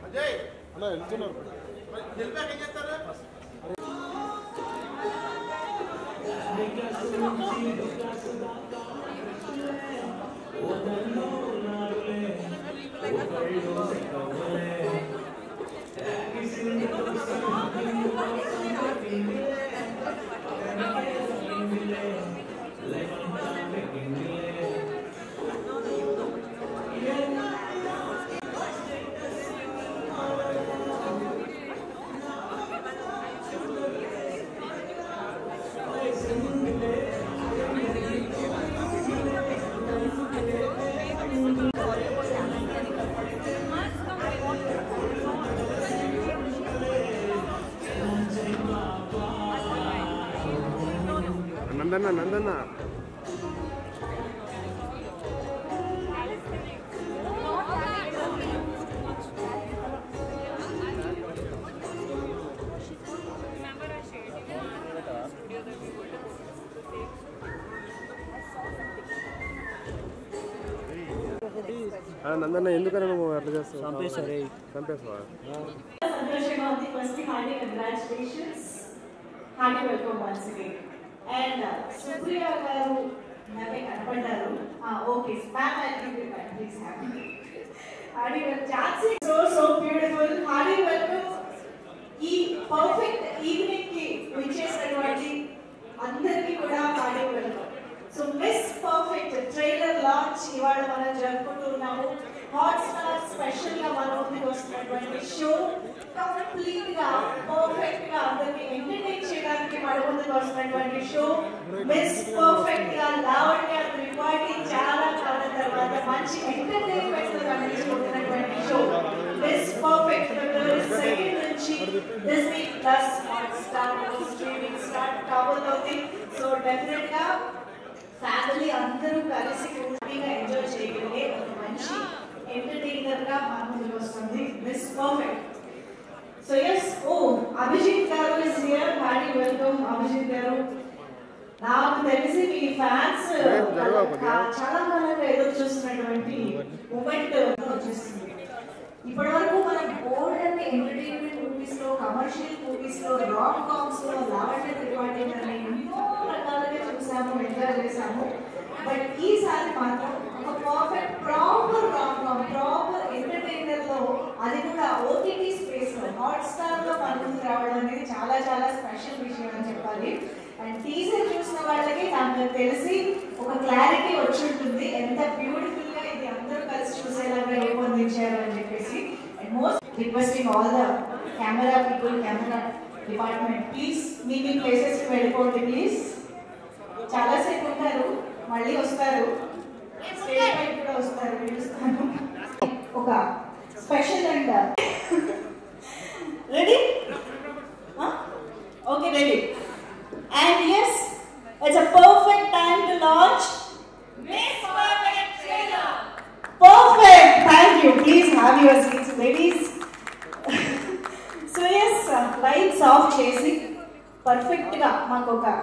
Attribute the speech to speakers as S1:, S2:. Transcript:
S1: అజయ్ అలా వెళ్తున్నారు నిలిపాక ఏం చేస్తారు నందన్న నందన్న నందన్న ఎందుకని నువ్వు అట్లా చేస్తావు చంపేస్తావా
S2: సంతోషంగా ఉంది first hearty congratulations hearty welcome once again and Supriya గారు నాకే కనపడ్డారు okay spam I think you can please have hearty Jhansi so beautiful hearty welcome ఈ పర్ఫెక్ట్ ఈవినింగ్ కి విచ్చేసినటువంటి అందరికీ కూడా hearty welcome so miss perfect trailer launch ఇవాళ మనం జరుపుకుంటున్నాము హాట్ స్టార్ స్పెషల్ గా మన ముందుకు వస్తున్నటువంటి షో కంప్లీట్ గా పర్ఫెక్ట్ గా అందరినీ ఎంటర్టైన్ చేయడానికి మన ముందుకు వస్తున్నటువంటి షో మిస్ పర్ఫెక్ట్ గా లావణ్య త్రిపాఠి చాలా కాలం తర్వాత మంచి ఎంటర్టైన్మెంట్ తో అందించుకుంటున్నటువంటి షో మిస్ పర్ఫెక్ట్ ఫిబ్రవరి 2 నుంచి Disney plus hot star streaming start కాబోతోంది సో డెఫినెట్ గా ఫ్యామిలీ అందరూ కలిసి హ్యాపీగా ఎంజాయ్ చేయగలిగే ఒక మంచి ఎంటర్టైనర్ గా మన ముందుకు వస్తుంది miss perfect so yes Abhijit గారు is here hearty welcome Abhijit గారు నాకు తెలిసి మీ ఫ్యాన్స్ చాలా కాలంగా ఎదురు చూస్తున్నటువంటి మూమెంట్ వచ్చేస్తుంది ఇప్పటి వరకు మనం బోల్డ్ అండ్ ఎంటర్టైన్మెంట్ మూవీస్ లో కమర్షియల్ మూవీస్ లో రామ్ కామ్స్ లో లావణ్య త్రిపాఠి అని ఎన్నో రకాలుగా చూసాము ఎంజాయ్ చేసాము బట్ ఈసారి మాత్రం ఒక perfect proper rom com proper entertainer లో అది కూడా ఓటీటీ స్పేస్ లో హాట్ స్టార్ లో మన ముందుకు రావడం అనేది చాలా చాలా స్పెషల్ విషయం అని చెప్పాలి అండ్ టీజర్ చూసిన వాళ్ళకి నాకు తెలిసి ఒక క్లారిటీ వచ్చి ఉంటుంది ఎంత బ్యూటిఫుల్ గా ఇది అందరూ కలిసి చూసేలాగా రూపొందించారు అని చెప్పేసి and most requesting all the camera people camera department please me places కి వెళ్ళిపోండి ప్లీజ్ చాలా సేపు ఉంటారు మళ్ళీ వస్తారు స్టేజ్ పై కూడా వస్తారు పిలుస్తాను ఒక special and ready okay ready and yes it's a perfect time to launch Miss Perfect trailer perfect thank you please have your seats ladies so yes lights off chesi perfect ga makoka